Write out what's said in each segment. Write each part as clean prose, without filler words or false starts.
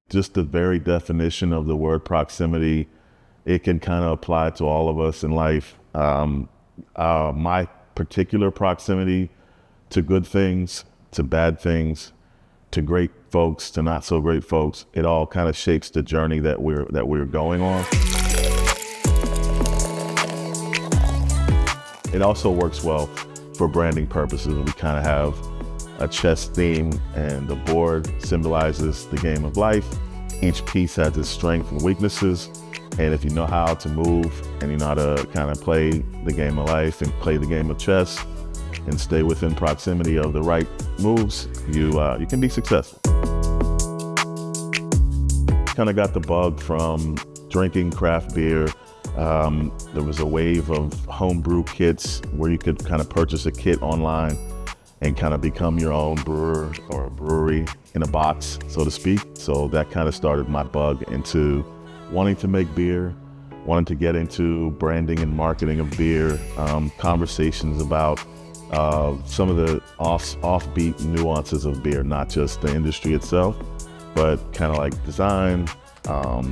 Just the very definition of the word proximity, it can kind of apply to all of us in life. My particular proximity to good things, to bad things, to great folks, to not so great folks, it all kind of shapes the journey that we're going on. It also works well for branding purposes. We kind of have a chess theme, and the board symbolizes the game of life. Each piece has its strengths and weaknesses, and if you know how to move and you know how to kind of play the game of life and play the game of chess and stay within proximity of the right moves, you can be successful. Kind of got the bug from drinking craft beer. There was a wave of homebrew kits where you could kind of purchase a kit online and kind of become your own brewer or a brewery in a box, so to speak. So that kind of started my bug into wanting to make beer, wanting to get into branding and marketing of beer, conversations about some of the offbeat nuances of beer, not just the industry itself, but kind of like design,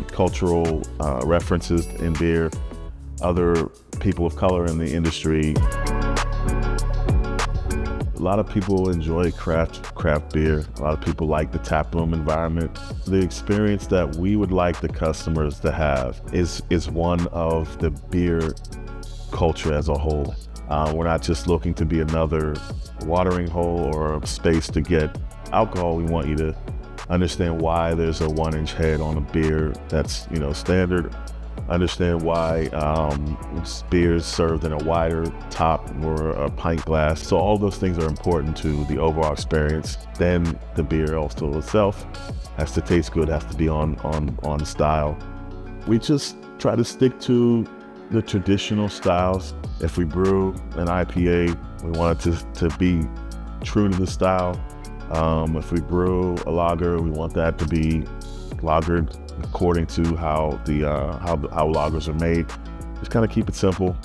cultural references in beer, other people of color in the industry. A lot of people enjoy craft beer. A lot of people like the taproom environment. The experience that we would like the customers to have is one of the beer culture as a whole. We're not just looking to be another watering hole or a space to get alcohol. We want you to understand why there's a 1-inch head on a beer that's, standard. Understand why beers served in a wider top or a pint glass. So all those things are important to the overall experience. Then the beer also itself has to taste good, has to be on style. We just try to stick to the traditional styles. If we brew an IPA, we want it to be true to the style. If we brew a lager, we want that to be lagered according to how lagers are made. Just kind of keep it simple.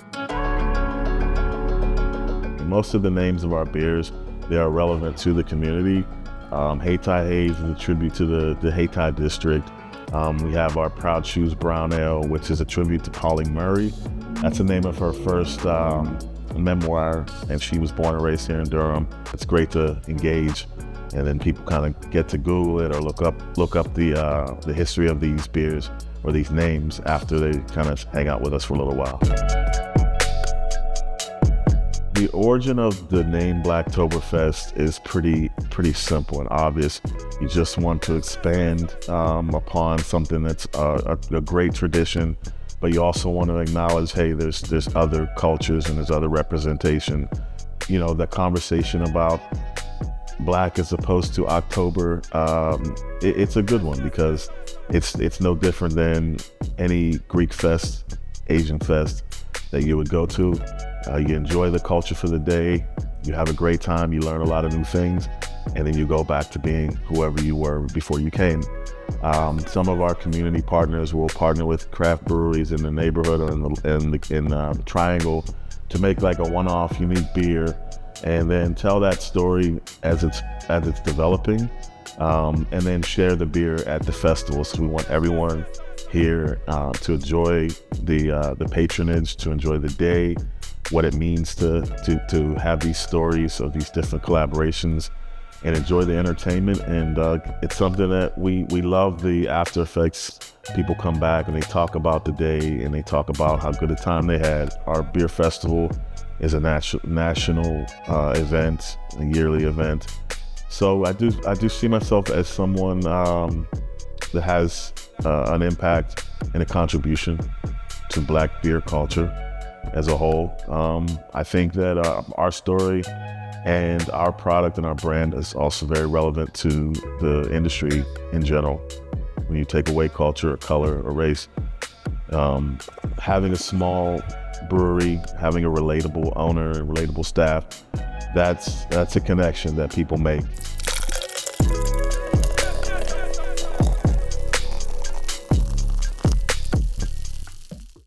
Most of the names of our beers, they are relevant to the community. Hayti Haze is a tribute to the Hayti district. We have our Proud Shoes Brown Ale, which is a tribute to Pauline Murray. That's the name of her first memoir, and she was born and raised here in Durham. It's great to engage, and then people kind of get to Google it or look up the history of these beers or these names after they kind of hang out with us for a little while. The origin of the name Blacktoberfest is pretty simple and obvious. You just want to expand upon something that's a great tradition, but you also want to acknowledge, hey, there's other cultures and there's other representation. The conversation about Black as opposed to October, it's a good one because it's no different than any Greek fest, Asian fest that you would go to. You enjoy the culture for the day, you have a great time, you learn a lot of new things, and then you go back to being whoever you were before you came. Some of our community partners will partner with craft breweries in the neighborhood or in the Triangle to make like a one-off unique beer, and then tell that story as it's developing, and then share the beer at the festival. So we want everyone here to enjoy the patronage, to enjoy the day, what it means to have these stories of these different collaborations, and enjoy the entertainment. And it's something that we love the after effects. People come back and they talk about the day and they talk about how good a time they had. Our beer festival is a national event, a yearly event. So I do see myself as someone that has an impact and a contribution to Black beer culture as a whole. I think that our story and our product and our brand is also very relevant to the industry in general. When you take away culture or color or race, having a small brewery, having a relatable owner and relatable staff, that's a connection that people make.